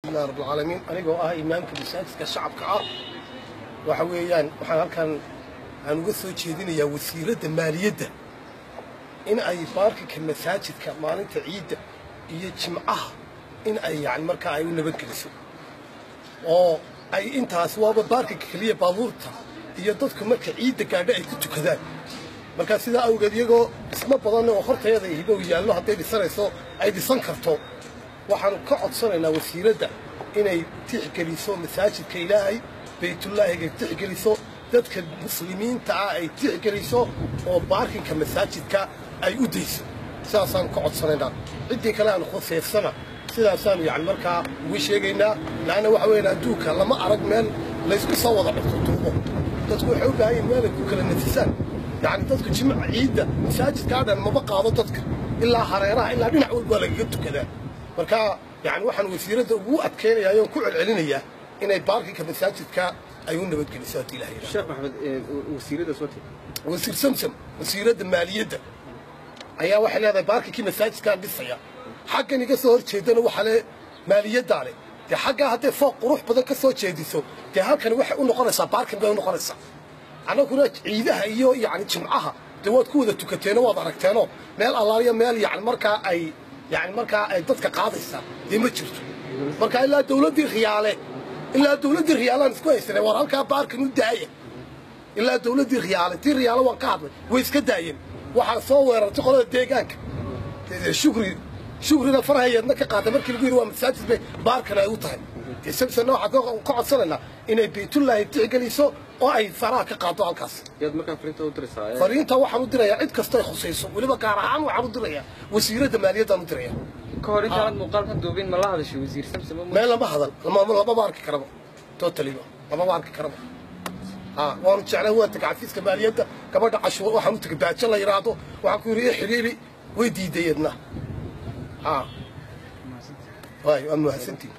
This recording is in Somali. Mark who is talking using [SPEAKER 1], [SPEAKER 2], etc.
[SPEAKER 1] الله رب العالمين أنا جوا إمام كنيسة كشعب كعار وحويان وحنا كان هنقصه تشيدين يا وسيلة المالية ده إن أي بارك كمساجد كمان تعيد يجمعها إن أي يعني مركا أي ونبكرسو أو أي أنت أسواب بارك كلية بابورتا يضدك مركا عيد كذا أي كذا مركا سيدا أو قد يجو اسمه بدن وخرت هذا يبغى يجعله حتى يصير أي ديسانكرتو waxaan ka codsanaynaa wasiiradda inay tixgeliso masaajidka Ilaahay baytullaahiga tixgeliso dadka muslimiinta ah ay tixgeliso oo baarkinka masaajidka ay u deyso sidaasaan ka codsanaynaa cidii kale aan khufeefsana sidaasaan yani markaa ugu sheegaynaa laana waxa weeyaan adduunka lama arag meel la isku soo wada dhigto dadku waxay u baahan yihiin meel ay ku kala nafisaan yani dadku jimca ciidda masaajidka dhan ma baqaado dadka ilaa hareeraha ilaa dhinac walba laga tukadaa marka يعني waxaan wasiirada ugu adkeenayaa ku celcelinaya inay baarkinka masaajidka ay u nabadgeliso Ilaahay
[SPEAKER 2] Sheekh Maxamed wasiirada sooti
[SPEAKER 1] wasiir Samsam wasiirada maaliyadda ayaa waxa leedahay baarkinka masaajidka dhisaya xaqan iga soo horjeedana waxa le maaliyadda leh xaqqa hadda fooq qurux badan ka soo jeediso halkan waxa u noqonaysa baarkin bay u noqonaysa anaguna ciidaha iyo yani jimcaha dawood ku wada tukateeno wada aragteeno meel allaaliya meel yani marka ay يعني مركا أي تذكر قاضيسا دي مجرد مركا إلا دولة ريالة إلا دولة ريالة نسكويس أنا ورا الكا بارك نداية إلا دولة ريالة تي ريالة وقاضي ويسك دايم واحد صور تقول ديجانك شكري نفرها هي إنك قاضي مركي الجير ومساجد بارك لا يوطن تسمس إنه قاعد صلنا إن بيت الله تعجليسو oo ay faraha ka qaado halkaas
[SPEAKER 2] yad marka fariinta u diraysaa
[SPEAKER 1] fariinta waxaan u dirayaa cid kasta ay khusayso waliba gaar ahaan waxaan u dirayaa wasiirada maaliyadda u dirayaa
[SPEAKER 2] ka hor inta aad muuqaalka duubin ma la hadashay wasiir Samsam
[SPEAKER 1] ma lama hadal lama arki karaba totally lama arki karaba waan jeclahay waa tagaafiska maaliyadda gabadha casho waxaan u tagay baajo la yiraahdo waxaan ku yiri xiriiri way diidayadna way ama hasantii